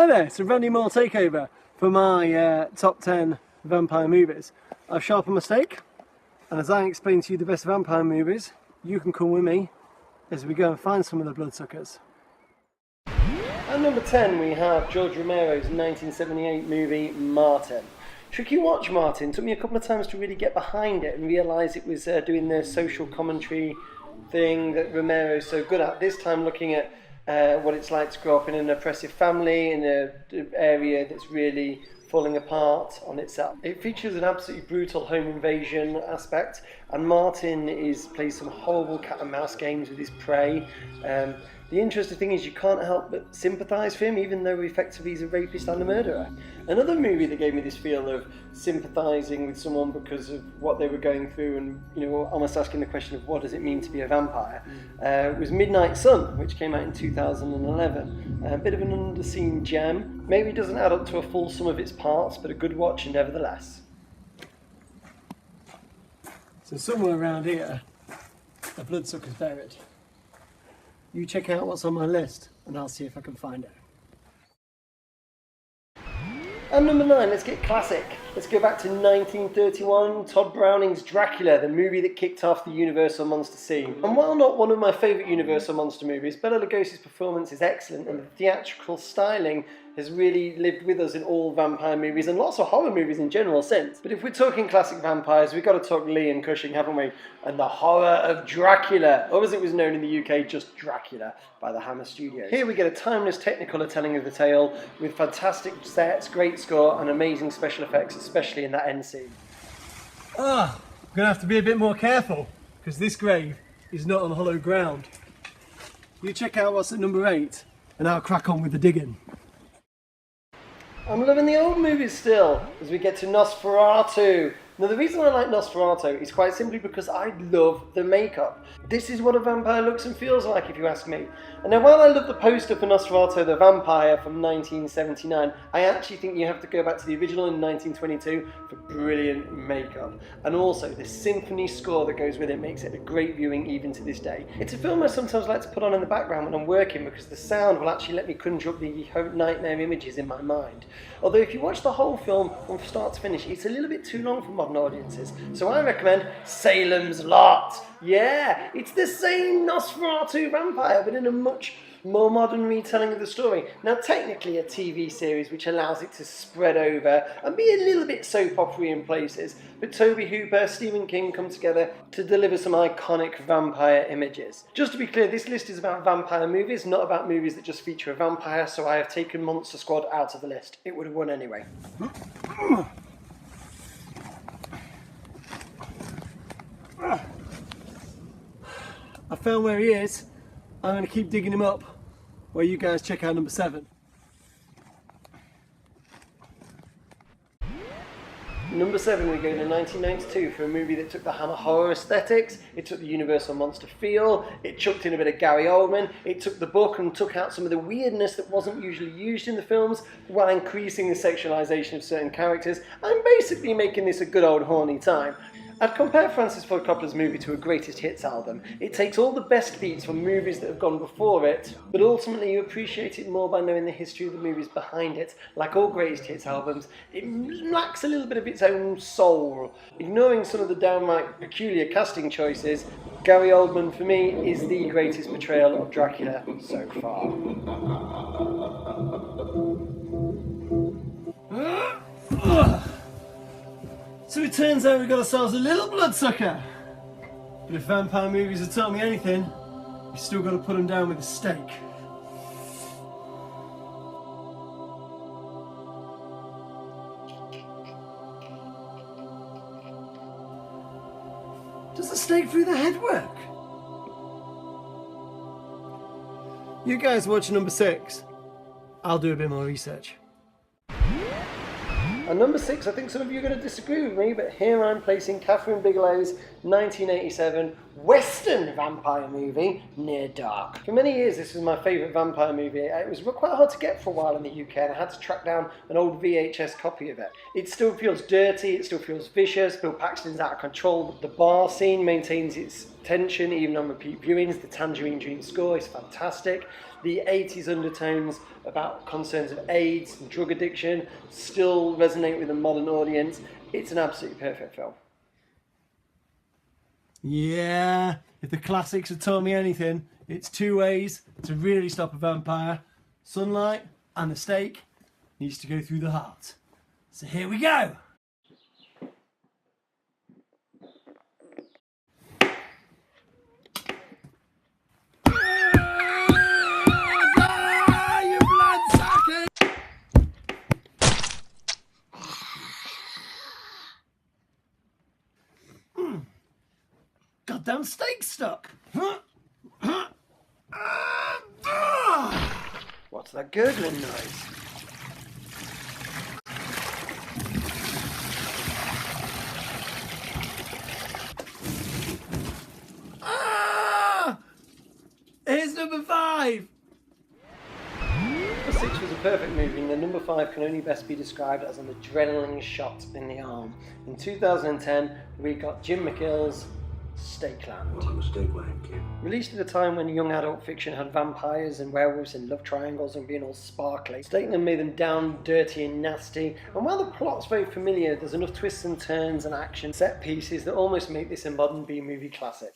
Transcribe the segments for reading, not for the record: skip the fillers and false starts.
Hi there, it's a Randy Moore takeover for my top 10 vampire movies. I've sharpened my stake, and as I explain to you the best vampire movies, you can come with me as we go and find some of the bloodsuckers. At number 10 we have George Romero's 1978 movie Martin. Tricky watch, Martin. Took me a couple of times to really get behind it and realise it was doing the social commentary thing that Romero's so good at. This time looking at what it's like to grow up in an oppressive family in an area that's really falling apart on itself. It features an absolutely brutal home invasion aspect, and Martin plays some horrible cat and mouse games with his prey. The interesting thing is you can't help but sympathise for him, even though effectively he's a rapist and a murderer. Another movie that gave me this feel of sympathising with someone because of what they were going through and, you know, almost asking the question of what does it mean to be a vampire, was Midnight Sun, which came out in 2011. A bit of an underseen gem. Maybe it doesn't add up to a full sum of its parts, but a good watch nevertheless. So somewhere around here, a bloodsucker's buried. You check out what's on my list, and I'll see if I can find it. And number 9, let's get classic. Let's go back to 1931, Todd Browning's Dracula, the movie that kicked off the Universal Monster scene. And while not one of my favourite Universal Monster movies, Bela Lugosi's performance is excellent, and the theatrical styling has really lived with us in all vampire movies and lots of horror movies in general since. But if we're talking classic vampires, we've got to talk Lee and Cushing, haven't we? And the horror of Dracula, or as it was known in the UK, just Dracula, by the Hammer Studios. Here we get a timeless technicolor telling of the tale with fantastic sets, great score and amazing special effects, especially in that end scene. I'm going to have to be a bit more careful, because this grave is not on hollow ground. You check out what's at number 8, and I'll crack on with the digging. I'm loving the old movies still, as we get to Nosferatu. Now the reason I like Nosferatu is quite simply because I love the makeup. This is what a vampire looks and feels like, if you ask me. And now while I love the poster for Nosferatu the Vampire from 1979, I actually think you have to go back to the original in 1922 for brilliant makeup. And also the symphony score that goes with it makes it a great viewing even to this day. It's a film I sometimes like to put on in the background when I'm working because the sound will actually let me conjure up the nightmare images in my mind. Although if you watch the whole film from start to finish, it's a little bit too long for modern audiences. So I recommend Salem's Lot. Yeah, it's the same Nosferatu vampire, but in a much more modern retelling of the story. Now technically a TV series which allows it to spread over and be a little bit soap opera in places, but Tobe Hooper, Stephen King come together to deliver some iconic vampire images. Just to be clear, this list is about vampire movies, not about movies that just feature a vampire, so I have taken Monster Squad out of the list. It would have won anyway. I found where he is. I'm going to keep digging him up while you guys check out number 7. Number 7, we go to 1992 for a movie that took the Hammer horror aesthetics, it took the Universal Monster feel, it chucked in a bit of Gary Oldman, it took the book and took out some of the weirdness that wasn't usually used in the films while increasing the sexualization of certain characters and basically making this a good old horny time. I'd compare Francis Ford Coppola's movie to a greatest hits album. It takes all the best beats from movies that have gone before it, but ultimately you appreciate it more by knowing the history of the movies behind it. Like all greatest hits albums, it lacks a little bit of its own soul. Ignoring some of the downright peculiar casting choices, Gary Oldman for me is the greatest portrayal of Dracula so far. So it turns out we got ourselves a little bloodsucker. But if vampire movies have taught me anything, you still got to put them down with a stake. Does the stake through the head work? You guys watch number 6. I'll do a bit more research. And number 6, I think some of you are going to disagree with me, but here I'm placing Kathryn Bigelow's 1987 Western vampire movie, Near Dark. For many years this was my favourite vampire movie. It was quite hard to get for a while in the UK and I had to track down an old VHS copy of it. It still feels dirty, it still feels vicious, Bill Paxton's out of control. The bar scene maintains its tension even on repeat viewings. The Tangerine Dream score is fantastic. The 80s undertones about concerns of AIDS and drug addiction still resonate with a modern audience. It's an absolutely perfect film. Yeah, if the classics have taught me anything, it's 2 ways to really stop a vampire. Sunlight and the stake needs to go through the heart. So here we go! You bloodsucker! Goddamn stake stuck! What's that gurgling noise? Here's number 5! Number 6 was a perfect movie, and the number 5 can only best be described as an adrenaline shot in the arm. In 2010, we got Jim McGill's Stakeland. Welcome to Stakeland, kid. Released at a time when young adult fiction had vampires and werewolves and love triangles and being all sparkly, Stakeland made them down, dirty and nasty, and while the plot's very familiar, there's enough twists and turns and action set pieces that almost make this a modern B-movie classic.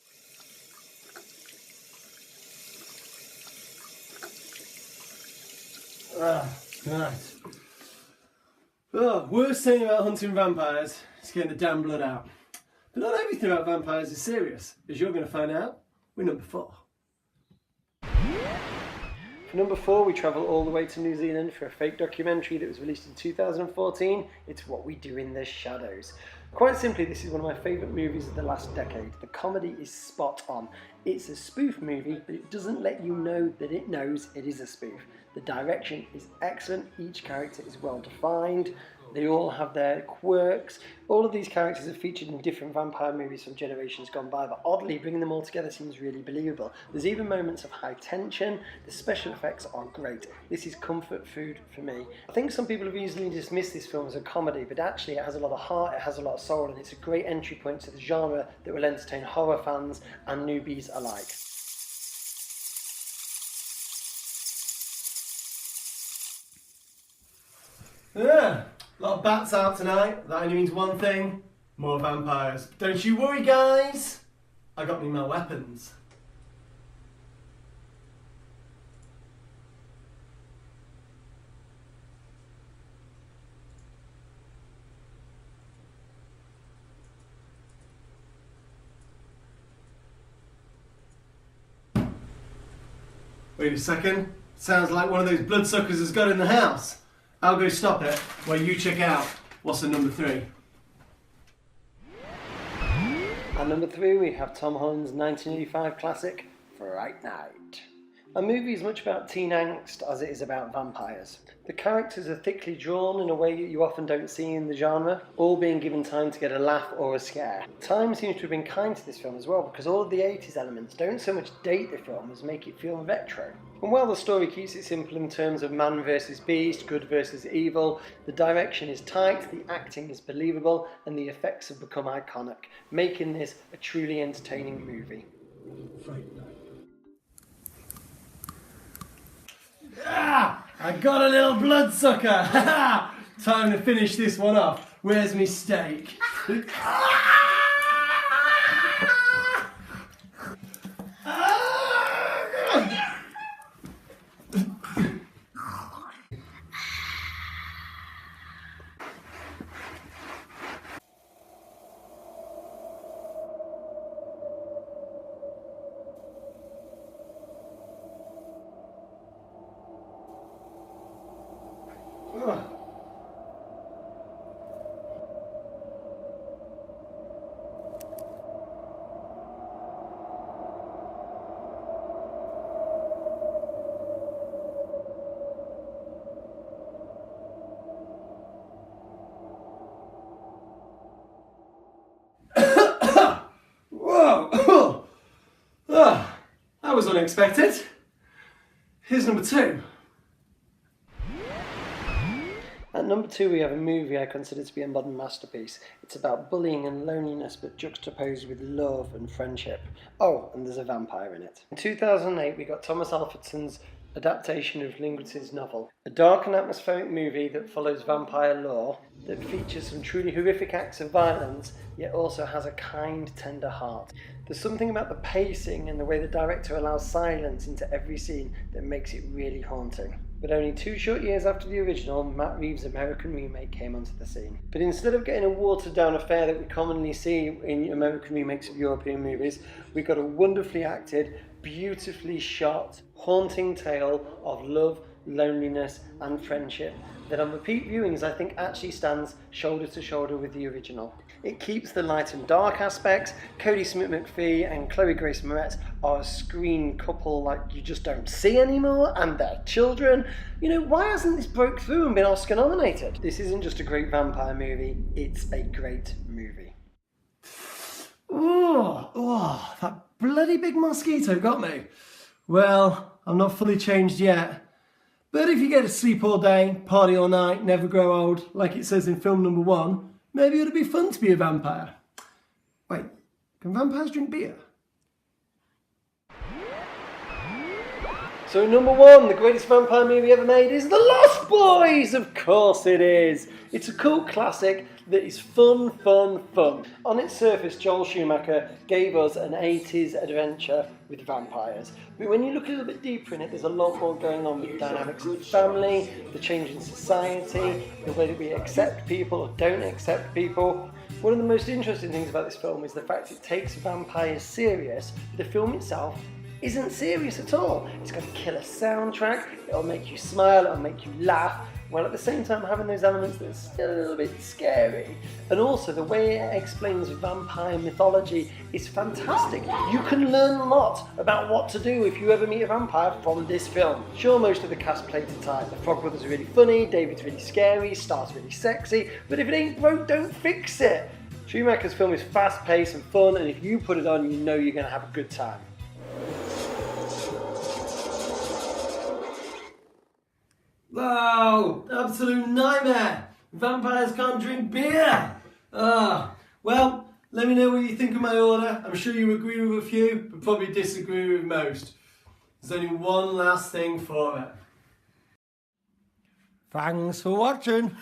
Right. Worst thing about hunting vampires is getting the damn blood out. But not everything about vampires is serious, as you're going to find out with number 4. For number 4, we travel all the way to New Zealand for a fake documentary that was released in 2014. It's What We Do in the Shadows. Quite simply, this is one of my favourite movies of the last decade. The comedy is spot on. It's a spoof movie, but it doesn't let you know that it knows it is a spoof. The direction is excellent, each character is well defined, they all have their quirks. All of these characters are featured in different vampire movies from generations gone by, but oddly, bringing them all together seems really believable. There's even moments of high tension, the special effects are great. This is comfort food for me. I think some people have easily dismissed this film as a comedy, but actually it has a lot of heart, it has a lot of soul, and it's a great entry point to the genre that will entertain horror fans and newbies alike. Yeah, a lot of bats out tonight. That only means one thing: more vampires. Don't you worry, guys. I got me my weapons. Wait a second. Sounds like one of those bloodsuckers has got in the house. I'll go stop it while you check out what's at number 3. At number 3, we have Tom Holland's 1985 classic, Fright Night. A movie is much about teen angst as it is about vampires. The characters are thickly drawn in a way that you often don't see in the genre, all being given time to get a laugh or a scare. Time seems to have been kind to this film as well, because all of the 80s elements don't so much date the film as make it feel retro. And while the story keeps it simple in terms of man versus beast, good versus evil, the direction is tight, the acting is believable, and the effects have become iconic, making this a truly entertaining movie. Fright Night. Ah! I got a little bloodsucker! Time to finish this one off. Where's me steak? Whoa! That was unexpected. Here's number 2. At number 2, we have a movie I consider to be a modern masterpiece. It's about bullying and loneliness, but juxtaposed with love and friendship. Oh, and there's a vampire in it. In 2008, we got Thomas Alfredson's adaptation of Lindgren's novel. A dark and atmospheric movie that follows vampire lore, that features some truly horrific acts of violence, yet also has a kind, tender heart. There's something about the pacing and the way the director allows silence into every scene that makes it really haunting. But only 2 short years after the original, Matt Reeves' American remake came onto the scene. But instead of getting a watered-down affair that we commonly see in American remakes of European movies, we got a wonderfully acted, beautifully shot, haunting tale of love, loneliness and friendship that on repeat viewings I think actually stands shoulder to shoulder with the original. It keeps the light and dark aspects. Cody Smith-McPhee and Chloe Grace Moretz are a screen couple like you just don't see anymore, and their children. You know, why hasn't this broke through and been Oscar nominated? This isn't just a great vampire movie, it's a great movie. Oh, that bloody big mosquito got me. Well, I'm not fully changed yet. But if you get to sleep all day, party all night, never grow old, like it says in film number 1, maybe it'd be fun to be a vampire. Wait, can vampires drink beer? So number 1, the greatest vampire movie ever made is The Lost Boys! Of course it is! It's a cult classic that is fun. On its surface, Joel Schumacher gave us an 80s adventure with vampires. But when you look a little bit deeper in it, there's a lot more going on with the dynamics of family, the change in society, the way that we accept people or don't accept people. One of the most interesting things about this film is the fact it takes vampires serious. The film itself isn't serious at all. It's got a killer soundtrack, it'll make you smile, it'll make you laugh, while at the same time having those elements that are still a little bit scary. And also the way it explains vampire mythology is fantastic. You can learn a lot about what to do if you ever meet a vampire from this film. Sure, most of the cast played to type. The Frog Brothers are really funny, David's really scary, Star's really sexy, but if it ain't broke, don't fix it. Schumacher's film is fast-paced and fun, and if you put it on, you know you're going to have a good time. Wow, absolute nightmare. Vampires can't drink beer. Well, let me know what you think of my order. I'm sure you agree with a few, but probably disagree with most. There's only one last thing for it. Thanks for watching.